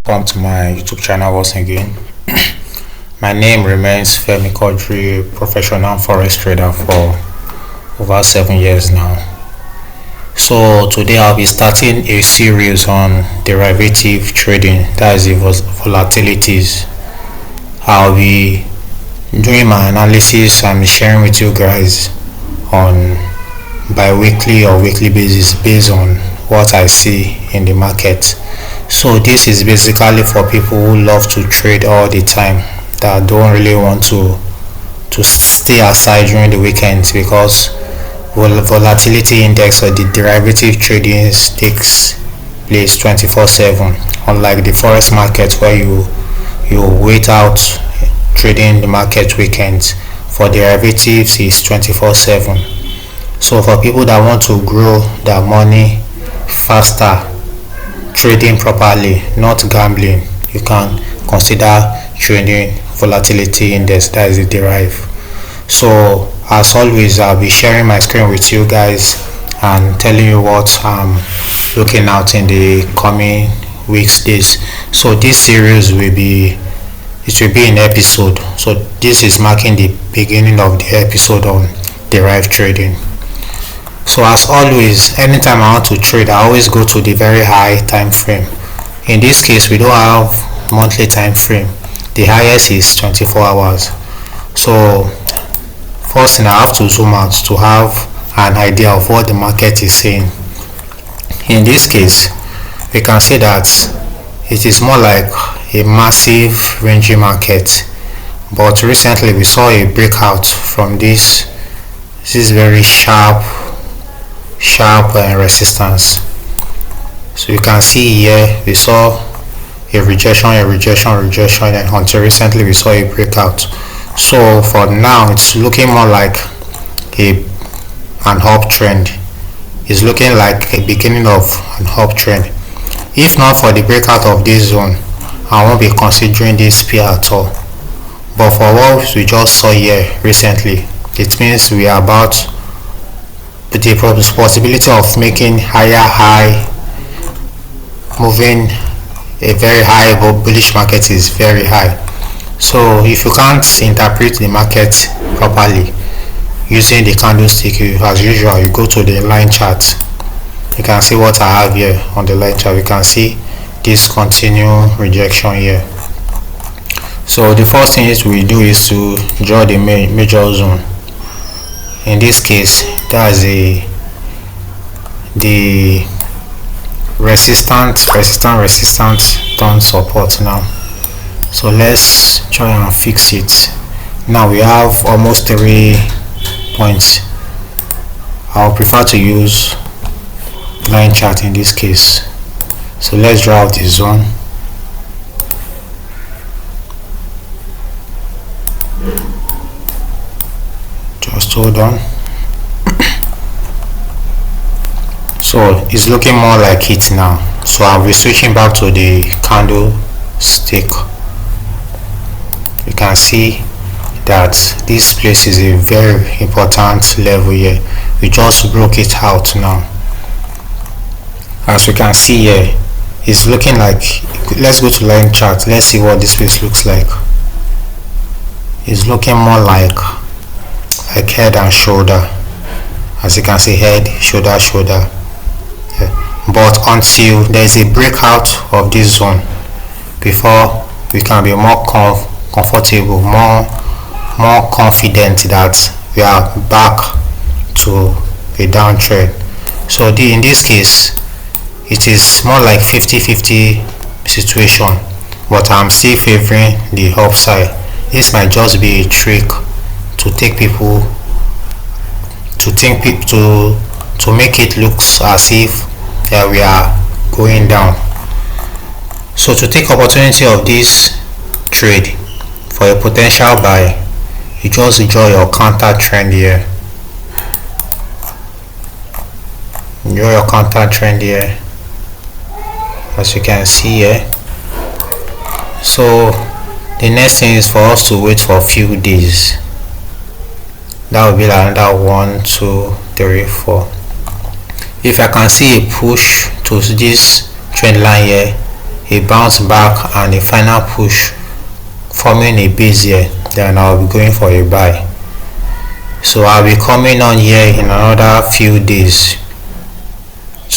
Welcome to my YouTube channel once again. My name remains Femi Kodri, professional forex trader for over 7 years now. So today I'll be starting a series on derivative trading, that is the volatilities. I'll be doing my analysis and sharing with you guys on bi-weekly or weekly basis based on what I see in the market. So this is basically for people who love to trade all the time, that don't really want to stay aside during the weekends, because volatility index or the derivative trading takes place 24/7, unlike the forex market where you wait out trading the market weekends. For derivatives is 24/7. So for people that want to grow their money faster, trading properly, not gambling, you can consider trading volatility index, that is the derive. So as always, I'll be sharing my screen with you guys and telling you what I'm looking out in the coming weeks, days. So this series will be in episode. So this is marking the beginning of the episode on derive trading. So as always, anytime I want to trade, I always go to the very high time frame. In this case, we don't have monthly time frame. The highest is 24 hours. So first thing, I have to zoom out to have an idea of what the market is saying. In this case, we can see that it is more like a massive ranging market, but recently we saw a breakout from this very sharp resistance. So you can see here we saw a rejection, and until recently we saw a breakout. So for now it's looking more like an uptrend. It's looking like a beginning of an uptrend. If not for the breakout of this zone, I won't be considering this pair at all. But for what we just saw here recently, it means we are about the possibility of making higher high, moving a very high bullish market is very high. So if you can't interpret the market properly using the candlestick, as usual, you go to the line chart. You can see what I have here on the line chart. You can see this continue rejection here. So the first thing we do is to draw the major zone. In this case, that's the resistant turn support now. So let's try and fix it. Now we have almost 3 points. I'll prefer to use line chart in this case. So let's draw out the zone. Just hold on. So it's looking more like it now. So I'll be switching back to the candlestick. You can see that this place is a very important level here. We just broke it out now. As we can see here, it's looking like, let's go to line chart. Let's see what this place looks like. It's looking more like head and shoulder. As you can see, head, shoulder. But until there is a breakout of this zone, before we can be more comfortable, more confident that we are back to a downtrend. So in this case, it is more like 50-50 situation, but I'm still favoring the upside. This might just be a trick to take people to make it look as if we are going down. So to take opportunity of this trade for a potential buy, you just draw your counter trend here. Draw your counter trend here, as you can see here. So the next thing is for us to wait for a few days. That will be like another 1, 2, 3, 4. If I can see a push to this trend line here, a bounce back and a final push forming a base here, then I'll be going for a buy. So I'll be coming on here in another few days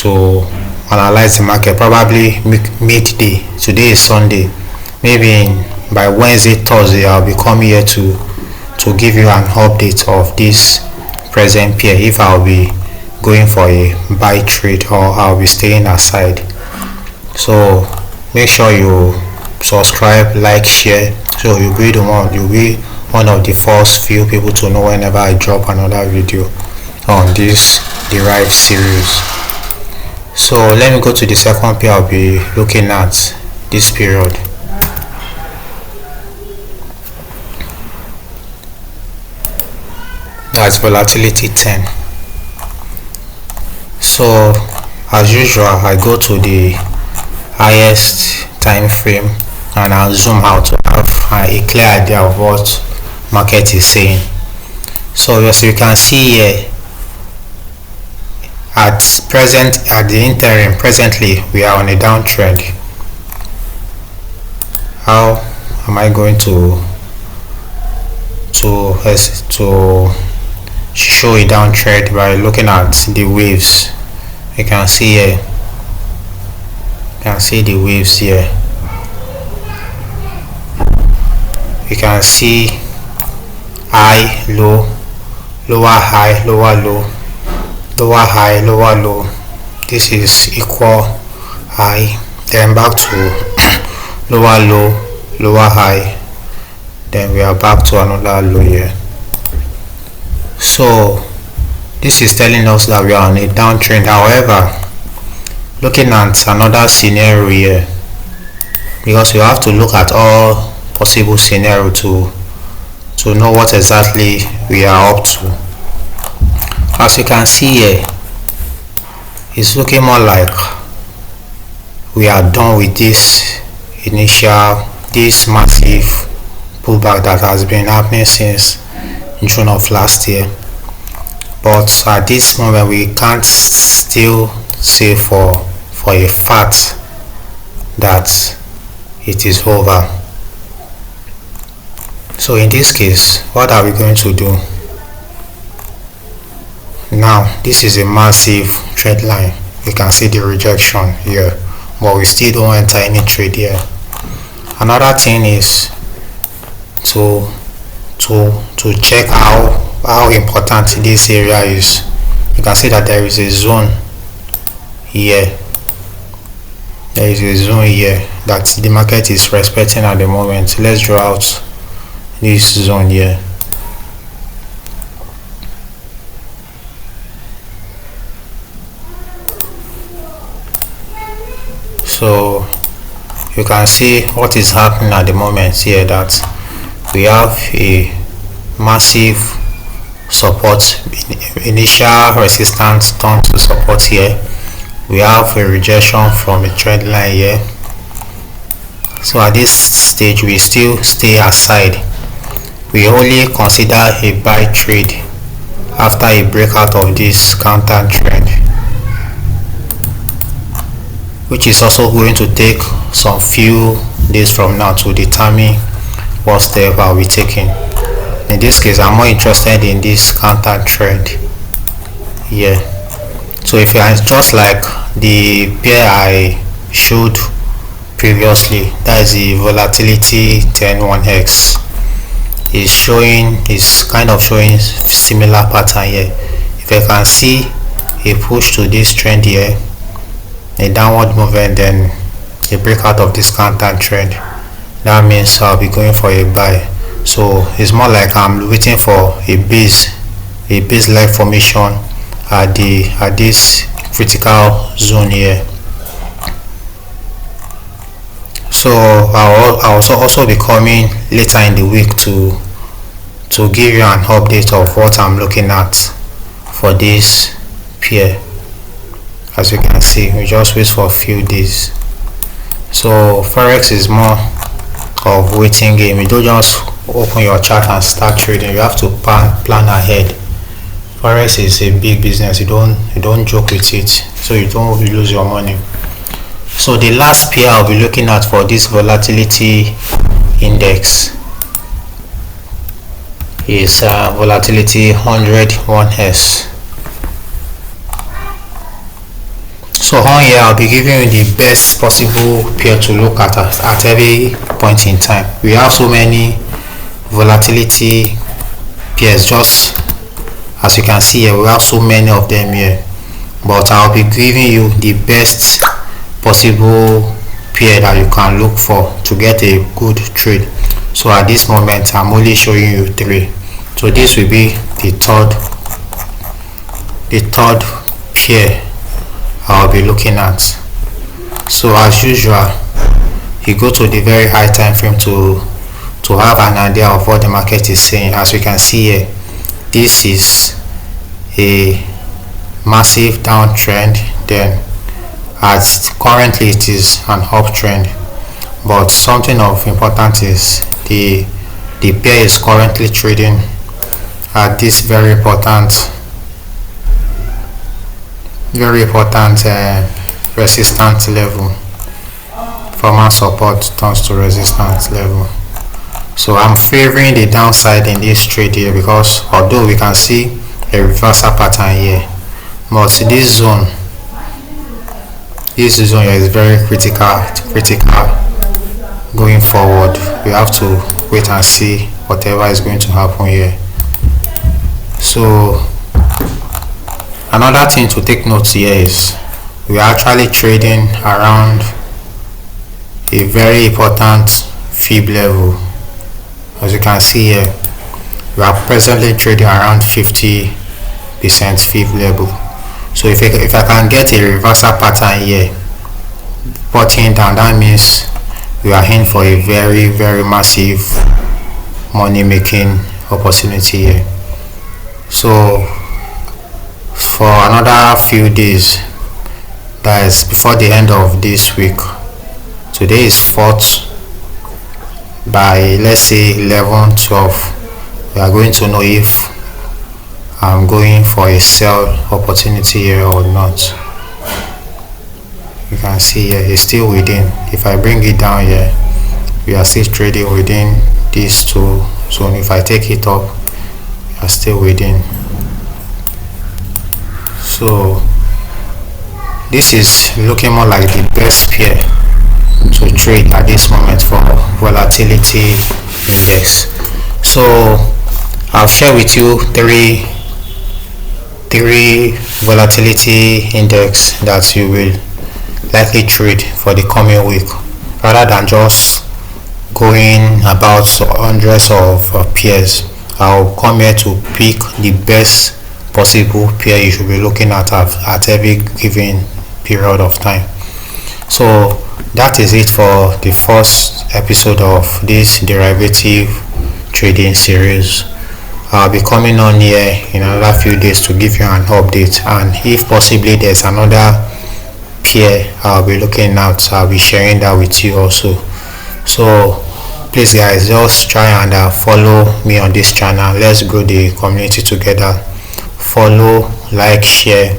to analyze the market, probably midday. Today is Sunday, maybe by Wednesday, Thursday I'll be coming here to give you an update of this present pair, if I'll be going for a buy trade or I'll be staying aside. So make sure you subscribe, like, share, so you'll be one of the first few people to know whenever I drop another video on this derived series. So let me go to the second pair I'll be looking at this period. That's volatility 10. So as usual, I go to the highest time frame and I'll zoom out to have a clear idea of what market is saying. So as you can see here, at the interim, presently we are on a downtrend. How am I going to show a downtrend? By looking at the waves. You can see here, you can see the waves here. You can see high, low, lower high, lower low, lower high, lower low. This is equal high, then back to lower low, lower high, then we are back to another low here. So this is telling us that we are on a downtrend. However, looking at another scenario here, because we have to look at all possible scenario to know what exactly we are up to. As you can see here, it's looking more like we are done with this massive pullback that has been happening since June of last year. But at this moment we can't still say for a fact that it is over. So in this case, what are we going to do now? This is a massive trend line. You can see the rejection here, but we still don't enter any trade here. Another thing is to check how important this area is. You can see that there is a zone here. There is a zone here that the market is respecting at the moment. Let's draw out this zone here. So you can see what is happening at the moment here, that we have a massive support, initial resistance turn to support here. We have a rejection from a trend line here. So at this stage we still stay aside. We only consider a buy trade after a breakout of this counter trend, which is also going to take some few days from now to determine what step I'll be taking. In this case, I'm more interested in this counter trend here. So if it's just like the pair I showed previously, that is the volatility 101x, is kind of showing similar pattern here. If I can see a push to this trend here, a downward movement, then a breakout of this counter trend, that means I'll be going for a buy. So it's more like I'm waiting for a base leg formation at this critical zone here. So I'll also be coming later in the week to give you an update of what I'm looking at for this pair. As you can see, we just wait for a few days. So forex is more of waiting game. You don't just open your chart and start trading. You have to plan ahead. Forex is a big business. You don't joke with it, so you don't lose your money. So the last pair I'll be looking at for this volatility index is volatility 101s. So on here I'll be giving you the best possible pair to look at every point in time. We have so many volatility pairs, just as you can see here, we have so many of them here, but I'll be giving you the best possible pair that you can look for to get a good trade. So at this moment I'm only showing you 3, so this will be the third pair I'll be looking at. So as usual, you go to the very high time frame to have an idea of what the market is saying. As we can see here, this is a massive downtrend, then as currently it is an uptrend, but something of importance is the pair is currently trading at this very important resistance level. Former support turns to resistance level. So I'm favoring the downside in this trade here, because although we can see a reversal pattern here, but this zone here is very critical going forward. We have to wait and see whatever is going to happen here. So another thing to take note here is we are actually trading around a very important fib level. As you can see here, we are presently trading around 50% fib level. So if I can get a reversal pattern here bottoming down, that means we are in for a very massive money making opportunity here. So for another few days, that is before the end of this week, today is 4th, by let's say 11-12, we are going to know if I'm going for a sell opportunity here or not. You can see here it's still within. If I bring it down here, we are still trading within these two zones. If I take it up, we are still within. So this is looking more like the best pair to trade at this moment for volatility index. So I'll share with you three volatility index that you will likely trade for the coming week, rather than just going about hundreds of pairs. I'll come here to pick the best possible pair you should be looking at every given period of time. So that is it for the first episode of this derivative trading series. I'll be coming on here in another few days to give you an update, and if possibly there's another pair I'll be looking at, I'll be sharing that with you also. So please guys, just try and follow me on this channel. Let's grow the community together. Follow, like, share,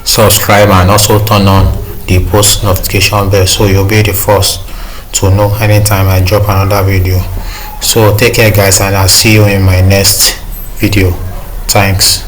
subscribe, and also turn on the post notification bell so you'll be the first to know anytime I drop another video. So take care guys, and I'll see you in my next video. Thanks.